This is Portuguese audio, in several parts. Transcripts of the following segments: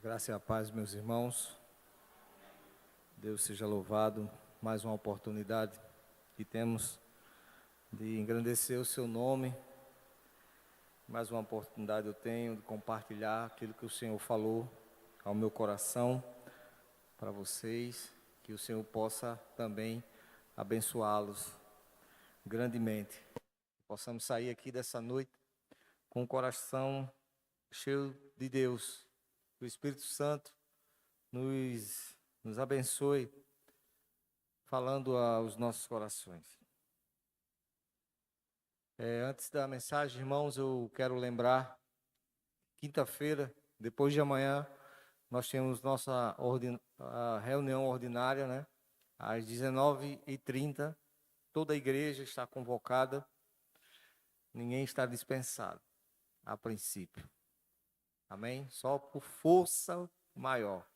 Graça e a paz, meus irmãos. Deus seja louvado. Mais uma oportunidade que temos de engrandecer o seu nome. Mais uma oportunidade eu tenho de compartilhar aquilo que o Senhor falou ao meu coração para vocês. Que o Senhor possa também abençoá-los grandemente. Possamos sair aqui dessa noite com o coração cheio de Deus. Que o Espírito Santo nos abençoe, falando aos nossos corações. Antes da mensagem, irmãos, eu quero lembrar, quinta-feira, depois de amanhã, nós temos nossa reunião ordinária, né? Às 19h30, toda a igreja está convocada, ninguém está dispensado, a princípio. Amém? Só por força maior.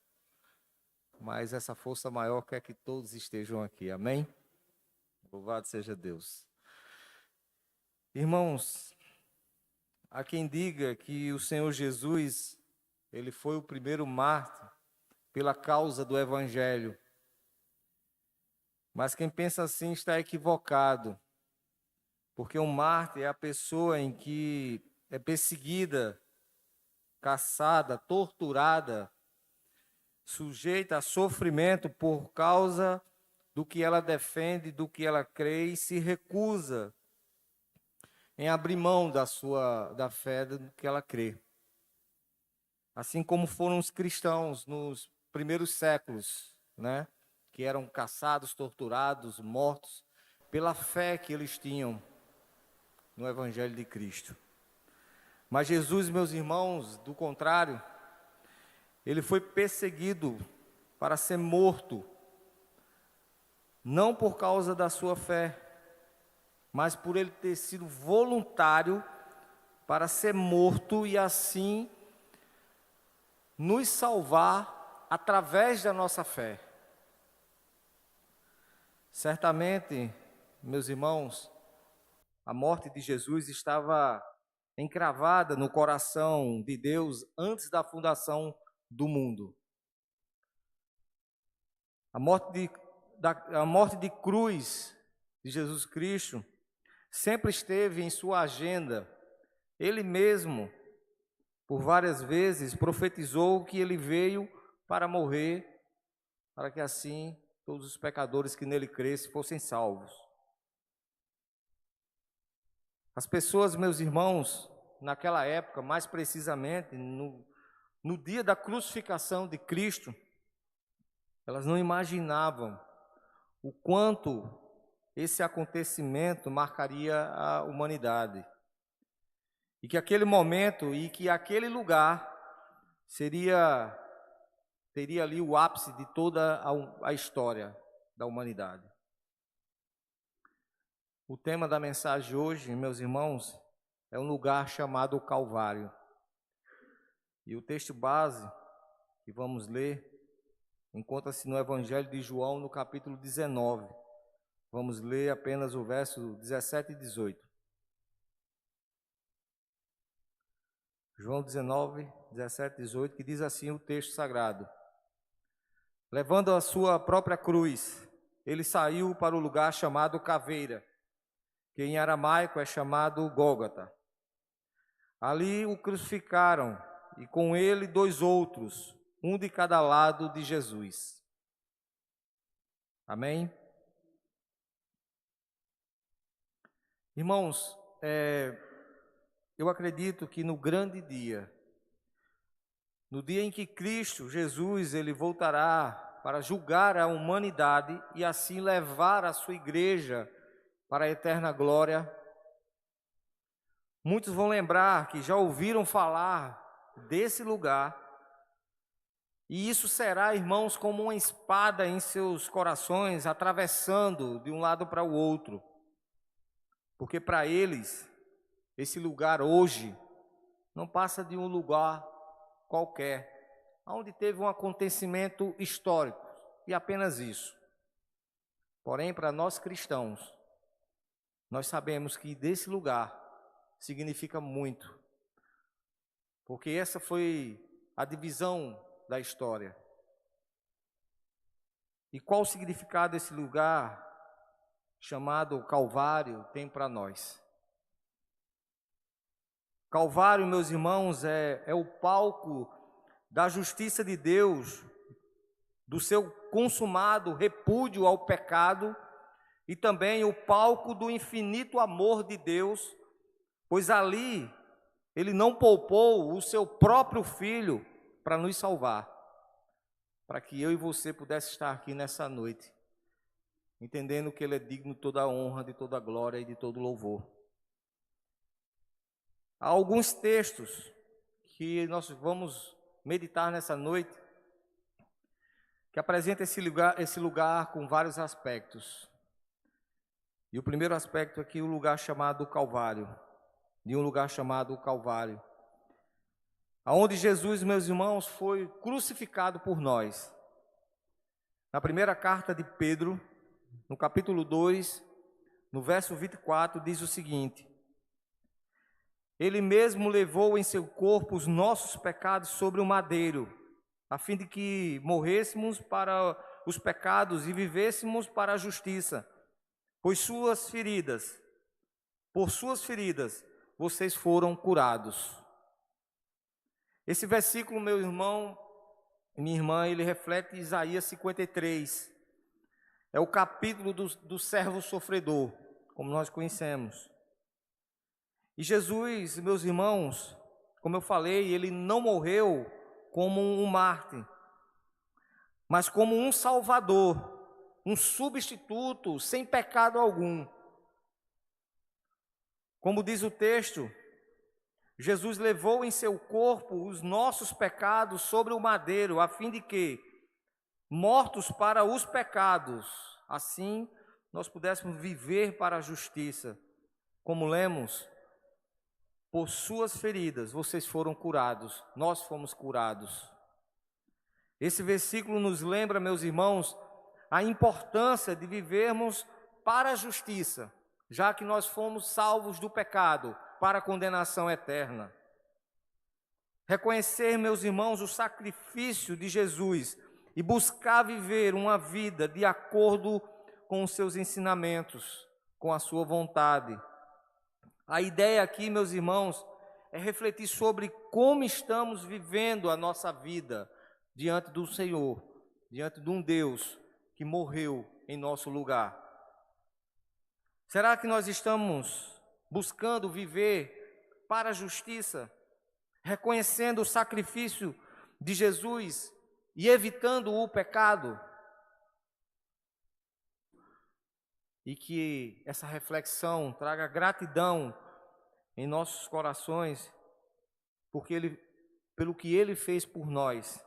Mas essa força maior quer que todos estejam aqui. Amém? Louvado seja Deus. Irmãos, há quem diga que o Senhor Jesus, ele foi o primeiro mártir pela causa do Evangelho. Mas quem pensa assim está equivocado. Porque um mártir é a pessoa em que é perseguida, caçada, torturada, sujeita a sofrimento por causa do que ela defende, do que ela crê e se recusa em abrir mão da fé do que ela crê. Assim como foram os cristãos nos primeiros séculos, né? Que eram caçados, torturados, mortos pela fé que eles tinham no Evangelho de Cristo. Mas Jesus, meus irmãos, do contrário, ele foi perseguido para ser morto, não por causa da sua fé, mas por ele ter sido voluntário para ser morto e assim nos salvar através da nossa fé. Certamente, meus irmãos, a morte de Jesus estava encravada no coração de Deus antes da fundação do mundo. A morte de cruz de Jesus Cristo sempre esteve em sua agenda. Ele mesmo, por várias vezes, profetizou que ele veio para morrer, para que assim todos os pecadores que nele crescem fossem salvos. As pessoas, meus irmãos, naquela época, mais precisamente, no dia da crucificação de Cristo, elas não imaginavam o quanto esse acontecimento marcaria a humanidade. E que aquele momento e que aquele lugar teria ali o ápice de toda a história da humanidade. O tema da mensagem de hoje, meus irmãos, é um lugar chamado Calvário. E o texto base que vamos ler encontra-se no Evangelho de João, no capítulo 19. Vamos ler apenas o verso 17 e 18. João 19, 17 e 18, que diz assim o texto sagrado. Levando a sua própria cruz, ele saiu para o lugar chamado Caveira, que em aramaico é chamado Gólgota. Ali o crucificaram, e com ele 2 outros, um de cada lado de Jesus. Amém? Irmãos, eu acredito que no grande dia, no dia em que Cristo, Jesus, ele voltará para julgar a humanidade e assim levar a sua igreja para a eterna glória, muitos vão lembrar que já ouviram falar desse lugar, e isso será, irmãos, como uma espada em seus corações, atravessando de um lado para o outro, porque para eles, esse lugar hoje não passa de um lugar qualquer, onde teve um acontecimento histórico, e apenas isso. Porém, para nós cristãos, nós sabemos que desse lugar significa muito, porque essa foi a divisão da história. E qual o significado desse lugar chamado Calvário tem para nós? Calvário, meus irmãos, é o palco da justiça de Deus, do seu consumado repúdio ao pecado, e também o palco do infinito amor de Deus, pois ali Ele não poupou o seu próprio Filho para nos salvar, para que eu e você pudesse estar aqui nessa noite, entendendo que Ele é digno de toda a honra, de toda a glória e de todo louvor. Há alguns textos que nós vamos meditar nessa noite, que apresenta esse lugar com vários aspectos. E o primeiro aspecto aqui, o lugar chamado Calvário, de um lugar chamado Calvário, aonde Jesus, meus irmãos, foi crucificado por nós. Na primeira carta de Pedro, no capítulo 2, no verso 24, diz o seguinte: Ele mesmo levou em seu corpo os nossos pecados sobre o madeiro, a fim de que morrêssemos para os pecados e vivêssemos para a justiça. Por suas feridas, vocês foram curados. Esse versículo, meu irmão e minha irmã, ele reflete Isaías 53. É o capítulo do servo sofredor, como nós conhecemos. E Jesus, meus irmãos, como eu falei, ele não morreu como um mártir, mas como um salvador, um substituto sem pecado algum. Como diz o texto, Jesus levou em seu corpo os nossos pecados sobre o madeiro, a fim de que, mortos para os pecados, assim nós pudéssemos viver para a justiça. Como lemos, por suas feridas vocês foram curados, nós fomos curados. Esse versículo nos lembra, meus irmãos, a importância de vivermos para a justiça, já que nós fomos salvos do pecado para a condenação eterna. Reconhecer, meus irmãos, o sacrifício de Jesus e buscar viver uma vida de acordo com os seus ensinamentos, com a sua vontade. A ideia aqui, meus irmãos, é refletir sobre como estamos vivendo a nossa vida diante do Senhor, diante de um Deus que morreu em nosso lugar. Será que nós estamos buscando viver para a justiça, reconhecendo o sacrifício de Jesus e evitando o pecado? E que essa reflexão traga gratidão em nossos corações, pelo que Ele fez por nós,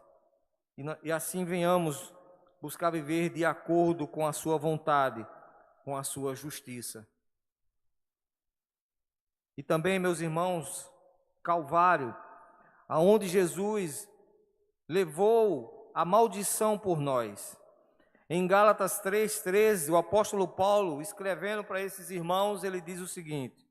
e assim venhamos buscar viver de acordo com a sua vontade, com a sua justiça. E também, meus irmãos, Calvário, aonde Jesus levou a maldição por nós. Em Gálatas 3:13, o apóstolo Paulo, escrevendo para esses irmãos, ele diz o seguinte: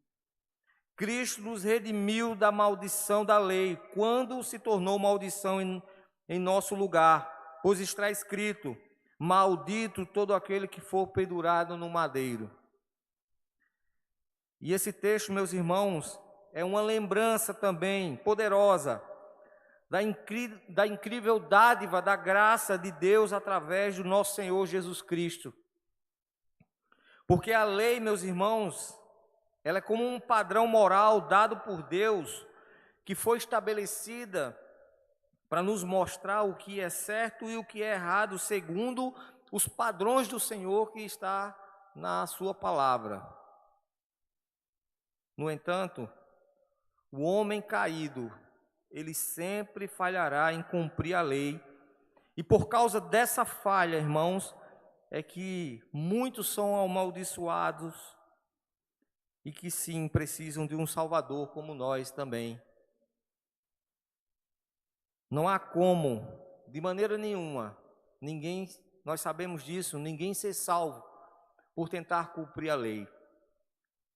Cristo nos redimiu da maldição da lei, quando se tornou maldição em nosso lugar, pois está escrito: maldito todo aquele que for pendurado no madeiro. E esse texto, meus irmãos, é uma lembrança também poderosa da incrível dádiva da graça de Deus através do nosso Senhor Jesus Cristo. Porque a lei, meus irmãos, ela é como um padrão moral dado por Deus, que foi estabelecida para nos mostrar o que é certo e o que é errado, segundo os padrões do Senhor que está na sua palavra. No entanto, o homem caído, ele sempre falhará em cumprir a lei, e por causa dessa falha, irmãos, é que muitos são amaldiçoados e que sim, precisam de um Salvador como nós também. Não há como, de maneira nenhuma, nós sabemos disso, ninguém ser salvo por tentar cumprir a lei.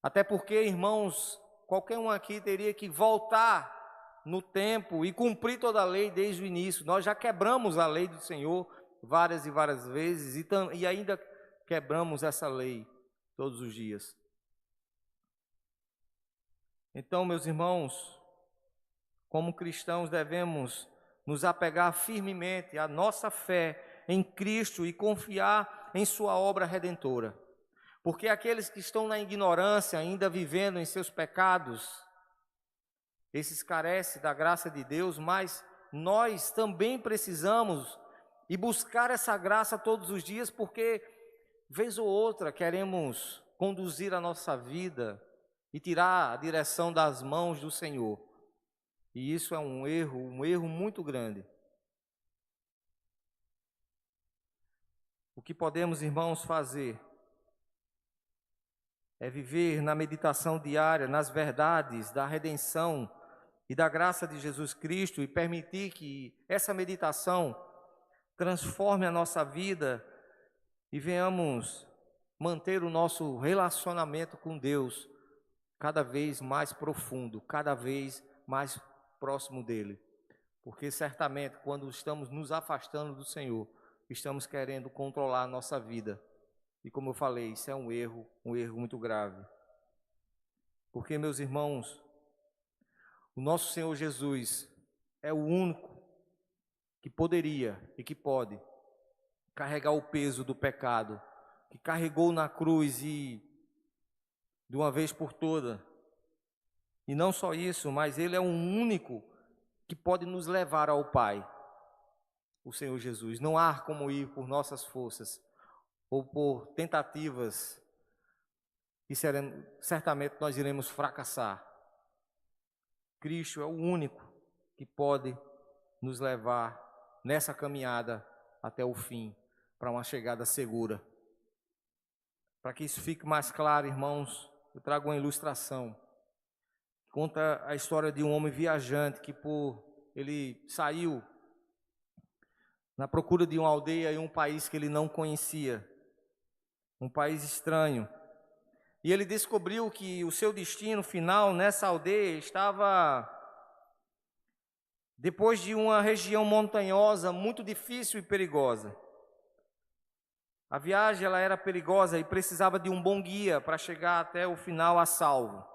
Até porque, irmãos, qualquer um aqui teria que voltar no tempo e cumprir toda a lei desde o início. Nós já quebramos a lei do Senhor várias e várias vezes e ainda quebramos essa lei todos os dias. Então, meus irmãos, como cristãos devemos nos apegar firmemente à nossa fé em Cristo e confiar em sua obra redentora. Porque aqueles que estão na ignorância, ainda vivendo em seus pecados, esses carecem da graça de Deus, mas nós também precisamos e buscar essa graça todos os dias, porque vez ou outra queremos conduzir a nossa vida e tirar a direção das mãos do Senhor. E isso é um erro muito grande. O que podemos, irmãos, fazer é viver na meditação diária, nas verdades da redenção e da graça de Jesus Cristo e permitir que essa meditação transforme a nossa vida e venhamos manter o nosso relacionamento com Deus cada vez mais profundo, cada vez mais próximo dele. Porque certamente quando estamos nos afastando do Senhor, estamos querendo controlar a nossa vida. E como eu falei, isso é um erro muito grave. Porque, meus irmãos, o nosso Senhor Jesus é o único que poderia e que pode carregar o peso do pecado, que carregou na cruz e de uma vez por toda. E não só isso, mas Ele é o único que pode nos levar ao Pai, o Senhor Jesus. Não há como ir por nossas forças ou por tentativas que certamente nós iremos fracassar. Cristo é o único que pode nos levar nessa caminhada até o fim, para uma chegada segura. Para que isso fique mais claro, irmãos, eu trago uma ilustração. Conta a história de um homem viajante que ele saiu na procura de uma aldeia em um país que ele não conhecia, um país estranho. E ele descobriu que o seu destino final nessa aldeia estava depois de uma região montanhosa muito difícil e perigosa. A viagem ela era perigosa e precisava de um bom guia para chegar até o final a salvo.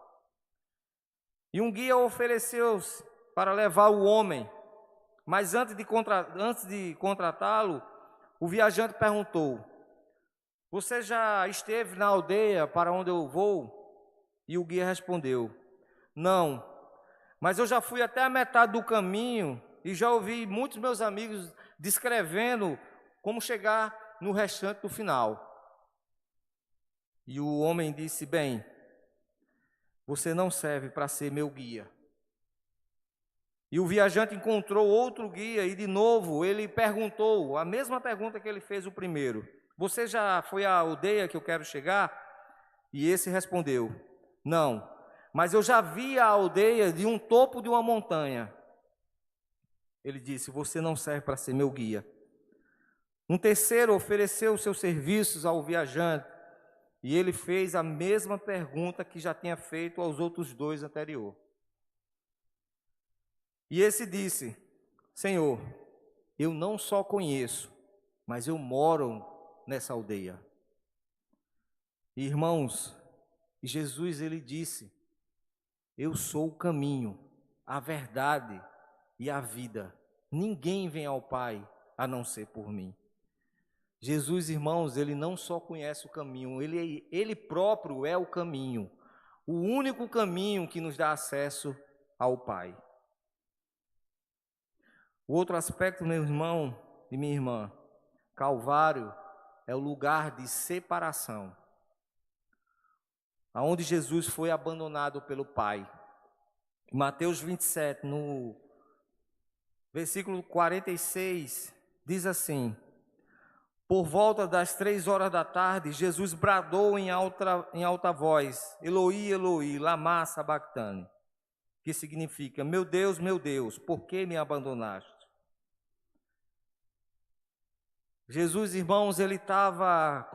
E um guia ofereceu-se para levar o homem, mas antes de contratá-lo, o viajante perguntou: "Você já esteve na aldeia para onde eu vou?" E o guia respondeu: "Não, mas eu já fui até a metade do caminho e já ouvi muitos meus amigos descrevendo como chegar no restante do final." E o homem disse: "Bem, você não serve para ser meu guia." E o viajante encontrou outro guia e de novo ele perguntou a mesma pergunta que ele fez o primeiro: "Você já foi à aldeia que eu quero chegar?" E esse respondeu: "Não, mas eu já vi a aldeia de um topo de uma montanha." Ele disse: "Você não serve para ser meu guia." Um terceiro ofereceu seus serviços ao viajante e ele fez a mesma pergunta que já tinha feito aos outros dois anteriores. E esse disse: "Senhor, eu não só conheço, mas eu moro nessa aldeia." Irmãos, Jesus ele disse: "Eu sou o caminho, a verdade e a vida. Ninguém vem ao Pai a não ser por mim." Jesus, irmãos, ele não só conhece o caminho, ele próprio é o caminho, o único caminho que nos dá acesso ao Pai. O outro aspecto, meu irmão e minha irmã, Calvário é o lugar de separação, aonde Jesus foi abandonado pelo Pai. Em Mateus 27, no versículo 46, diz assim: "Por volta das 3 horas da tarde, Jesus bradou em alta voz: Eloi, Eloi, lama sabactani", que significa: meu Deus, por que me abandonaste?" Jesus, irmãos, ele estava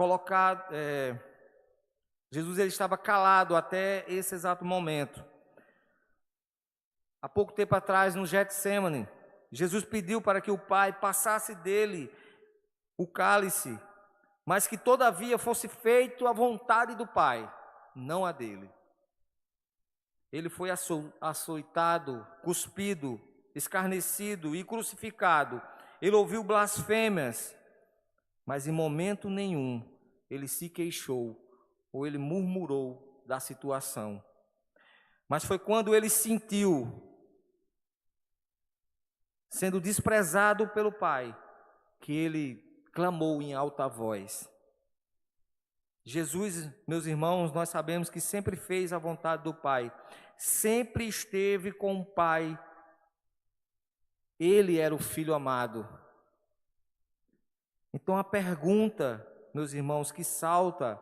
Jesus ele estava calado até esse exato momento. Há pouco tempo atrás, no Getsêmani, Jesus pediu para que o Pai passasse dele o cálice, mas que todavia fosse feito a vontade do Pai, não a dele. Ele foi açoitado, cuspido, escarnecido e crucificado. Ele ouviu blasfêmias, mas em momento nenhum ele se queixou ou ele murmurou da situação. Mas foi quando ele sentiu sendo desprezado pelo Pai que ele clamou em alta voz. Jesus, meus irmãos, nós sabemos que sempre fez a vontade do Pai, sempre esteve com o Pai. Ele era o Filho amado. Então a pergunta, meus irmãos, que salta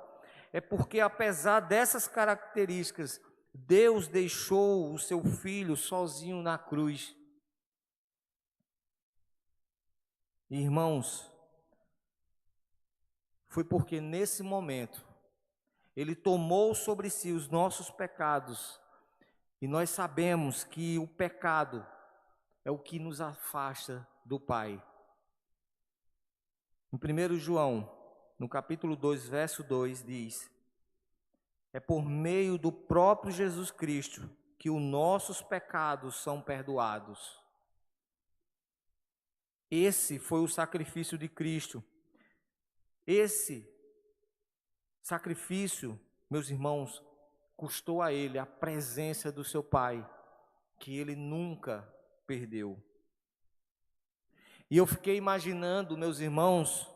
é porque, apesar dessas características, Deus deixou o seu Filho sozinho na cruz. Irmãos, foi porque nesse momento Ele tomou sobre si os nossos pecados, e nós sabemos que o pecado é o que nos afasta do Pai. Em 1 João, no capítulo 2, verso 2, diz: é por meio do próprio Jesus Cristo que os nossos pecados são perdoados. Esse foi o sacrifício de Cristo. Esse sacrifício, meus irmãos, custou a Ele a presença do seu Pai, que Ele nunca perdeu. E eu fiquei imaginando, meus irmãos,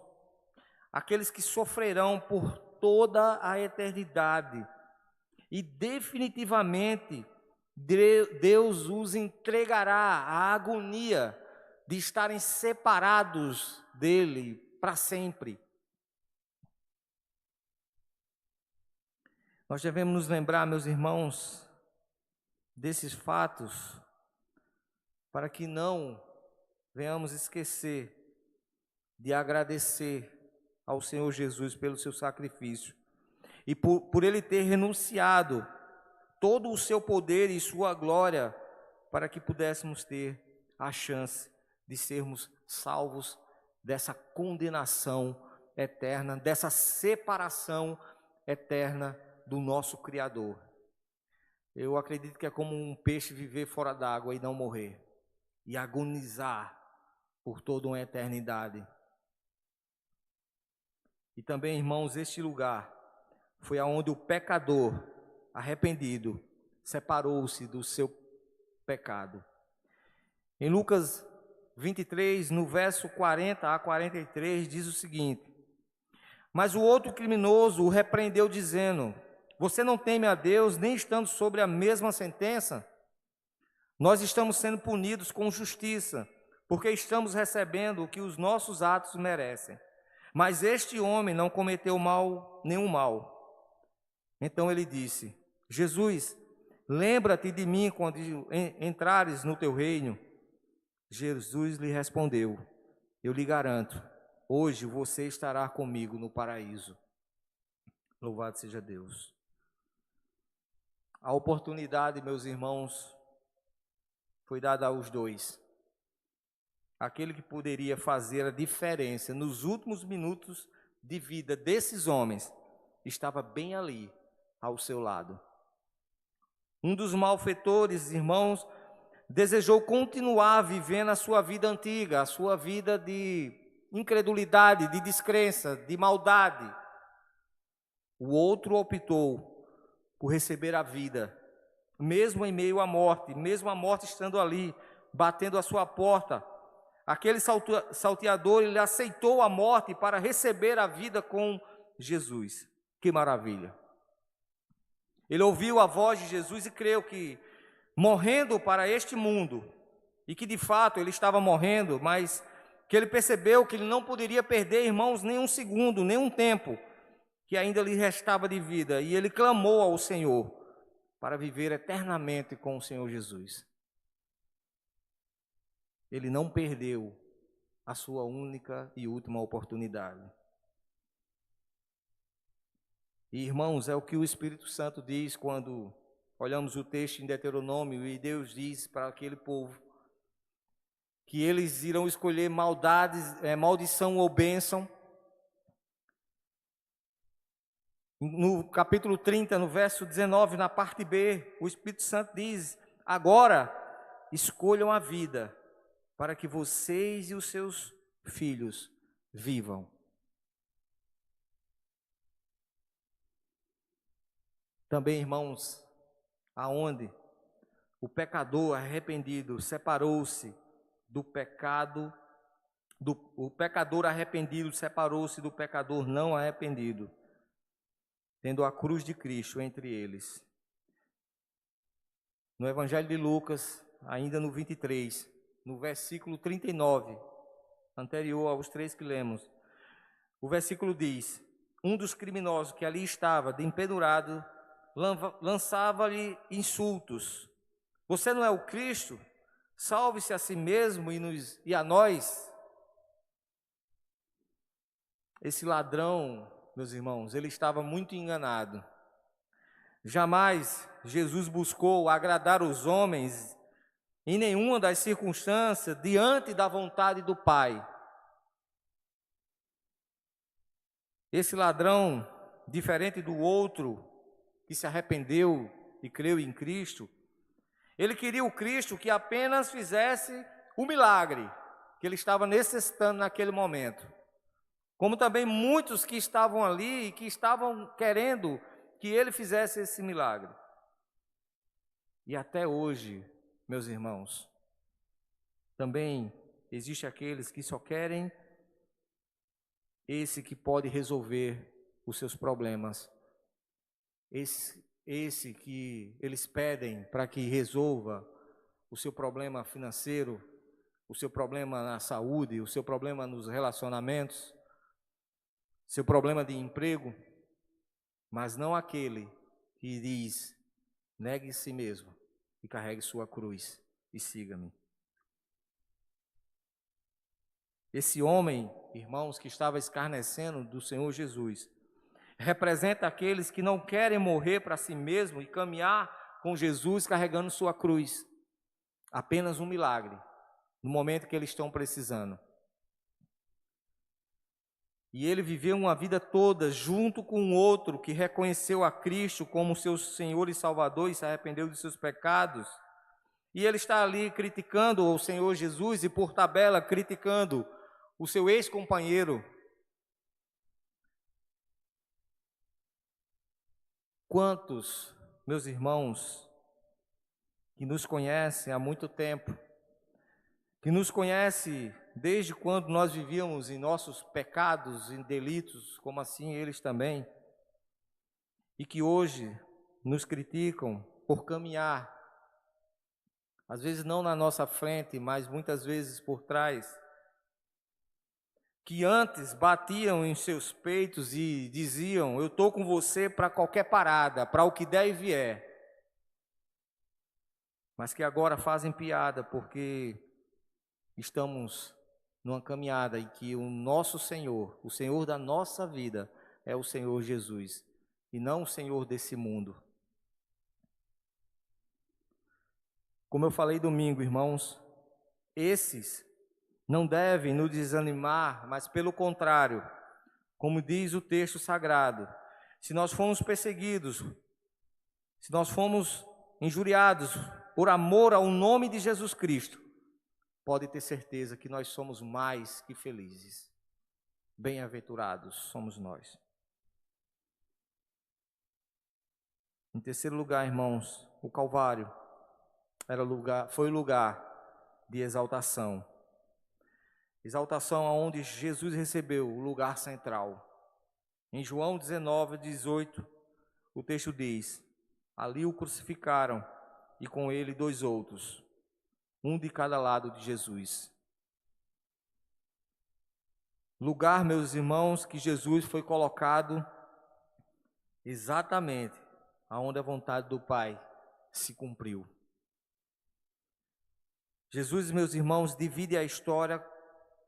aqueles que sofrerão por toda a eternidade, e definitivamente Deus os entregará à agonia de estarem separados dele para sempre. Nós devemos nos lembrar, meus irmãos, desses fatos, para que não venhamos esquecer de agradecer ao Senhor Jesus pelo seu sacrifício e por ele ter renunciado todo o seu poder e sua glória para que pudéssemos ter a chance de sermos salvos dessa condenação eterna, dessa separação eterna do nosso Criador. Eu acredito que é como um peixe viver fora d'água e não morrer, e agonizar por toda uma eternidade. E também, irmãos, este lugar foi aonde o pecador arrependido separou-se do seu pecado. Em Lucas 23, no verso 40 a 43, diz o seguinte: mas o outro criminoso o repreendeu dizendo: você não teme a Deus, nem estando sobre a mesma sentença? Nós estamos sendo punidos com justiça, porque estamos recebendo o que os nossos atos merecem. Mas este homem não cometeu nenhum mal. Então ele disse: Jesus, lembra-te de mim quando entrares no teu reino. Jesus lhe respondeu: eu lhe garanto, hoje você estará comigo no paraíso. Louvado seja Deus. A oportunidade, meus irmãos, foi dada aos dois. Aquele que poderia fazer a diferença nos últimos minutos de vida desses homens estava bem ali, ao seu lado. Um dos malfeitores, irmãos, desejou continuar vivendo a sua vida antiga, a sua vida de incredulidade, de descrença, de maldade. O outro optou por receber a vida, mesmo em meio à morte, mesmo a morte estando ali, batendo a sua porta. Aquele salteador, ele aceitou a morte para receber a vida com Jesus. Que maravilha! Ele ouviu a voz de Jesus e creu que, morrendo para este mundo, e que de fato ele estava morrendo, mas que ele percebeu que ele não poderia perder, irmãos, nem um segundo, nem um tempo, que ainda lhe restava de vida, e ele clamou ao Senhor para viver eternamente com o Senhor Jesus. Ele não perdeu a sua única e última oportunidade. E, irmãos, é o que o Espírito Santo diz quando olhamos o texto em Deuteronômio e Deus diz para aquele povo que eles irão escolher maldição ou bênção. No capítulo 30, no verso 19, na parte B, o Espírito Santo diz: agora escolham a vida, para que vocês e os seus filhos vivam. Também, irmãos, aonde o pecador arrependido separou-se do pecado, o pecador arrependido separou-se do pecador não arrependido, tendo a cruz de Cristo entre eles. No Evangelho de Lucas, ainda no 23, no versículo 39, anterior aos 3 que lemos, o versículo diz: um dos criminosos que ali estava, de empedurado, lançava-lhe insultos. Você não é o Cristo? Salve-se a si mesmo e a nós. Esse ladrão, meus irmãos, ele estava muito enganado. Jamais Jesus buscou agradar os homens em nenhuma das circunstâncias diante da vontade do Pai. Esse ladrão, diferente do outro que se arrependeu e creu em Cristo, ele queria o Cristo que apenas fizesse o milagre que ele estava necessitando naquele momento. Como também muitos que estavam ali e que estavam querendo que ele fizesse esse milagre. E até hoje, meus irmãos, também existe aqueles que só querem esse que pode resolver os seus problemas. Esse que eles pedem para que resolva o seu problema financeiro, o seu problema na saúde, o seu problema nos relacionamentos, seu problema de emprego, mas não aquele que diz: negue a si mesmo e carregue sua cruz e siga-me. Esse homem, irmãos, que estava escarnecendo do Senhor Jesus, representa aqueles que não querem morrer para si mesmo e caminhar com Jesus carregando sua cruz. Apenas um milagre, no momento que eles estão precisando. E ele viveu uma vida toda junto com outro que reconheceu a Cristo como seu Senhor e Salvador e se arrependeu de seus pecados. E ele está ali criticando o Senhor Jesus e, por tabela, criticando o seu ex-companheiro. Quantos, meus irmãos, que nos conhecem há muito tempo, que nos conhecem desde quando nós vivíamos em nossos pecados e delitos, como assim eles também, e que hoje nos criticam por caminhar, às vezes não na nossa frente, mas muitas vezes por trás, que antes batiam em seus peitos e diziam: eu estou com você para qualquer parada, para o que der e vier, mas que agora fazem piada porque estamos numa caminhada em que o nosso Senhor, o Senhor da nossa vida, é o Senhor Jesus, e não o Senhor desse mundo. Como eu falei domingo, irmãos, esses não devem nos desanimar, mas pelo contrário, como diz o texto sagrado, se nós fomos perseguidos, se nós fomos injuriados por amor ao nome de Jesus Cristo, pode ter certeza que nós somos mais que felizes. Bem-aventurados somos nós. Em terceiro lugar, irmãos, o Calvário foi lugar de exaltação. Exaltação aonde Jesus recebeu o lugar central. Em João 19, 18, o texto diz: ali o crucificaram e com ele 2 outros, um de cada lado de Jesus. Lugar, meus irmãos, que Jesus foi colocado exatamente aonde a vontade do Pai se cumpriu. Jesus, meus irmãos, divide a história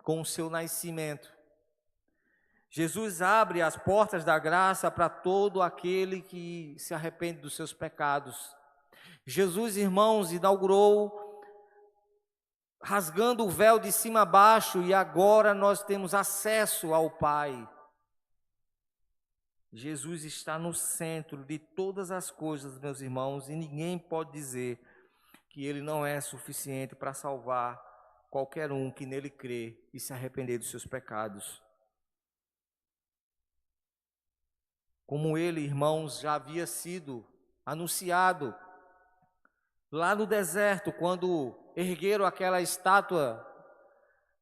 com o seu nascimento. Jesus abre as portas da graça para todo aquele que se arrepende dos seus pecados. Jesus, irmãos, inaugurou rasgando o véu de cima a baixo, e agora nós temos acesso ao Pai. Jesus está no centro de todas as coisas, meus irmãos, e ninguém pode dizer que Ele não é suficiente para salvar qualquer um que nele crê e se arrepender dos seus pecados. Como Ele, irmãos, já havia sido anunciado lá no deserto, quando ergueram aquela estátua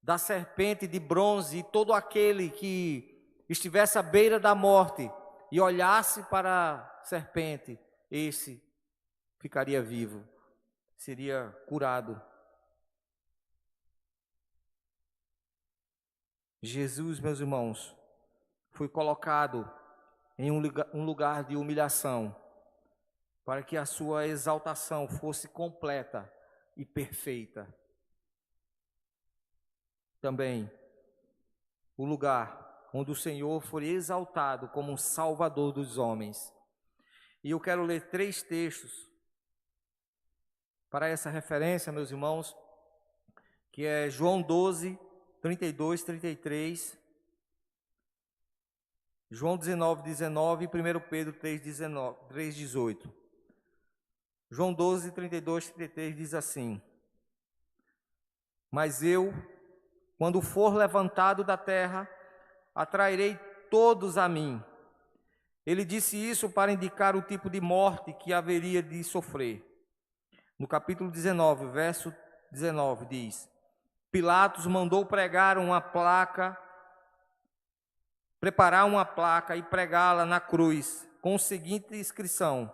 da serpente de bronze, e todo aquele que estivesse à beira da morte e olhasse para a serpente, esse ficaria vivo, seria curado. Jesus, meus irmãos, foi colocado em um lugar de humilhação, para que a sua exaltação fosse completa e perfeita. Também o lugar onde o Senhor foi exaltado como um Salvador dos homens. E eu quero ler 3 textos para essa referência, meus irmãos, que é João 12, 32, 33, João 19, 19 e 1 Pedro 3, 19, 3, 18. João 12, 32, 33 diz assim: Mas eu, quando for levantado da terra, atrairei todos a mim. Ele disse isso para indicar o tipo de morte que haveria de sofrer. No capítulo 19, verso 19, diz: Pilatos mandou preparar uma placa e pregá-la na cruz, com a seguinte inscrição: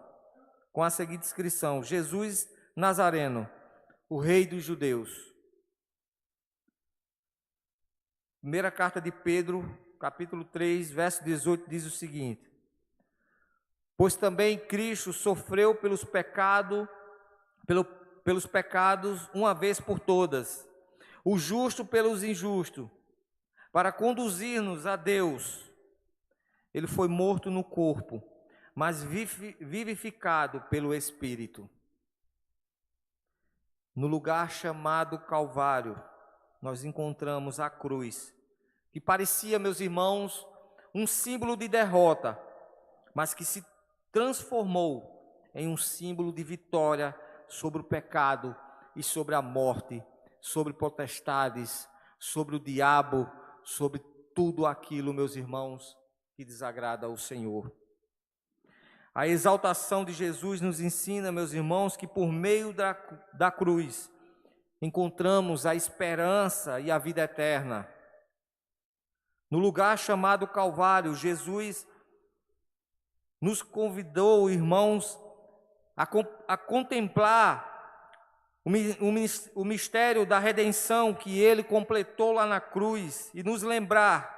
Jesus Nazareno, o Rei dos Judeus. Primeira carta de Pedro, capítulo 3, verso 18, diz o seguinte: Pois também Cristo sofreu pelos pecados uma vez por todas, o justo pelos injustos, para conduzir-nos a Deus. Ele foi morto no corpo, mas vivificado pelo Espírito. No lugar chamado Calvário, nós encontramos a cruz, que parecia, meus irmãos, um símbolo de derrota, mas que se transformou em um símbolo de vitória sobre o pecado e sobre a morte, sobre potestades, sobre o diabo, sobre tudo aquilo, meus irmãos, que desagrada ao Senhor. A exaltação de Jesus nos ensina, meus irmãos, que por meio da cruz encontramos a esperança e a vida eterna. No lugar chamado Calvário, Jesus nos convidou, irmãos, a contemplar o mistério da redenção que Ele completou lá na cruz e nos lembrar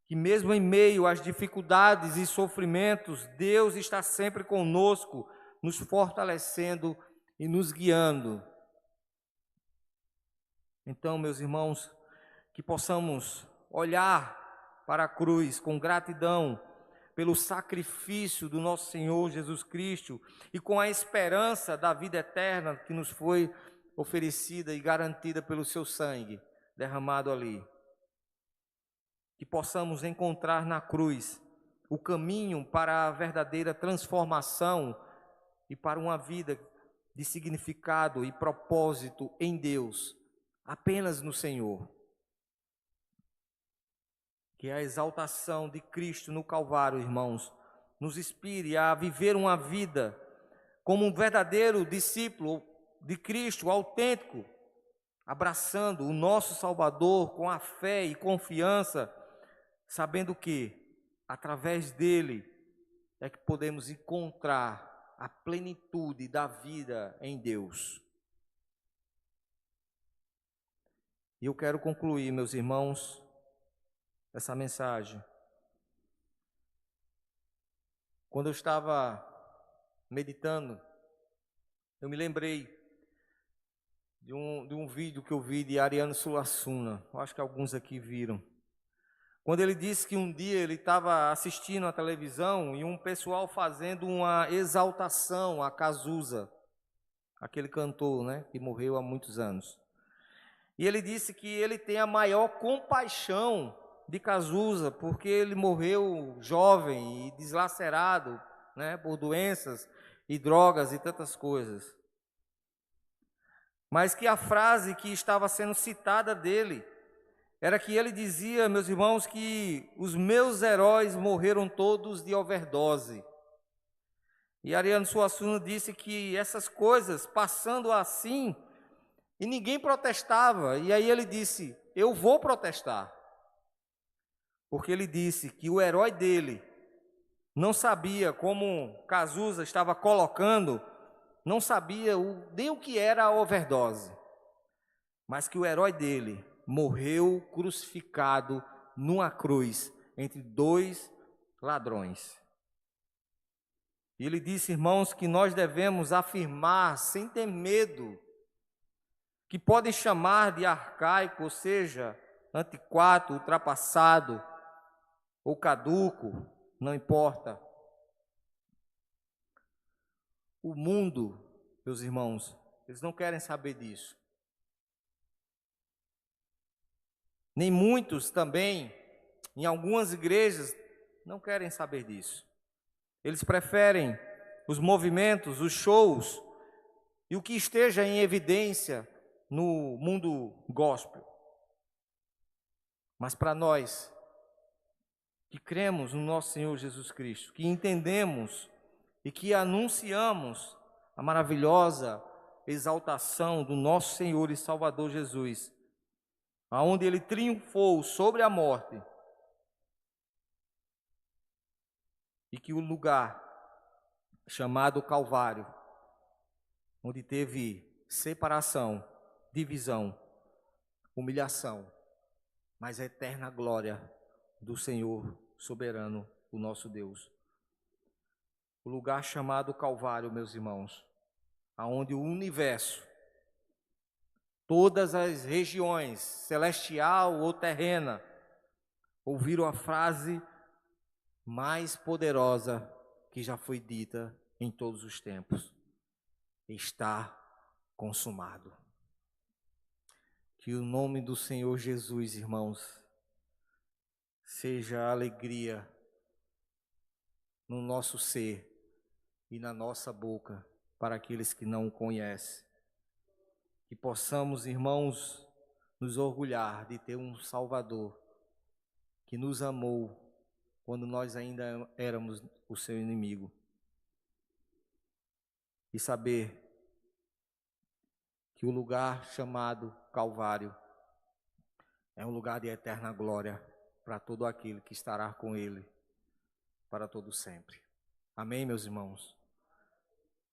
que mesmo em meio às dificuldades e sofrimentos, Deus está sempre conosco, nos fortalecendo e nos guiando. Então, meus irmãos, que possamos olhar para a cruz com gratidão pelo sacrifício do nosso Senhor Jesus Cristo e com a esperança da vida eterna que nos foi oferecida e garantida pelo seu sangue derramado ali. Que possamos encontrar na cruz o caminho para a verdadeira transformação e para uma vida de significado e propósito em Deus, apenas no Senhor. Que a exaltação de Cristo no Calvário, irmãos, nos inspire a viver uma vida como um verdadeiro discípulo de Cristo, autêntico, abraçando o nosso Salvador com a fé e confiança, sabendo que, através dele, é que podemos encontrar a plenitude da vida em Deus. E eu quero concluir, meus irmãos, essa mensagem. Quando eu estava meditando, eu me lembrei de um vídeo que eu vi de Ariano Suassuna. Eu acho que alguns aqui viram. quando ele disse que um dia ele estava assistindo a televisão e um pessoal fazendo uma exaltação a Cazuza, aquele cantor, né, que morreu há muitos anos. E ele disse que ele tem a maior compaixão de Cazuza, porque ele morreu jovem e deslacerado, né, por doenças e drogas e tantas coisas. Mas que a frase que estava sendo citada dele era que ele dizia, meus irmãos, que os meus heróis morreram todos de overdose. E Ariano Suassuna disse que essas coisas, passando assim, e ninguém protestava. E aí ele disse, eu vou protestar. Porque ele disse que o herói dele não sabia, como Cazuza estava colocando, não sabia nem o que era a overdose. Mas que o herói dele morreu crucificado numa cruz entre dois ladrões. E ele disse, irmãos, que nós devemos afirmar sem ter medo, que podem chamar de arcaico, ou seja, antiquado, ultrapassado ou caduco, não importa. O mundo, meus irmãos, eles não querem saber disso. Nem muitos também, em algumas igrejas, não querem saber disso. Eles preferem os movimentos, os shows e o que esteja em evidência no mundo gospel. Mas para nós, que cremos no nosso Senhor Jesus Cristo, que entendemos e que anunciamos a maravilhosa exaltação do nosso Senhor e Salvador Jesus, aonde ele triunfou sobre a morte, e que o lugar chamado Calvário, onde teve separação, divisão, humilhação, mas a eterna glória do Senhor soberano, o nosso Deus. O lugar chamado Calvário, meus irmãos, aonde o universo, todas as regiões, celestial ou terrena, ouviram a frase mais poderosa que já foi dita em todos os tempos: está consumado. Que o nome do Senhor Jesus, irmãos, seja alegria no nosso ser e na nossa boca para aqueles que não o conhecem. Que possamos, irmãos, nos orgulhar de ter um Salvador que nos amou quando nós ainda éramos o seu inimigo. E saber que o lugar chamado Calvário é um lugar de eterna glória para todo aquele que estará com ele para todo sempre. Amém, meus irmãos?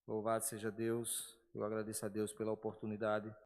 Louvado seja Deus. Eu agradeço a Deus pela oportunidade.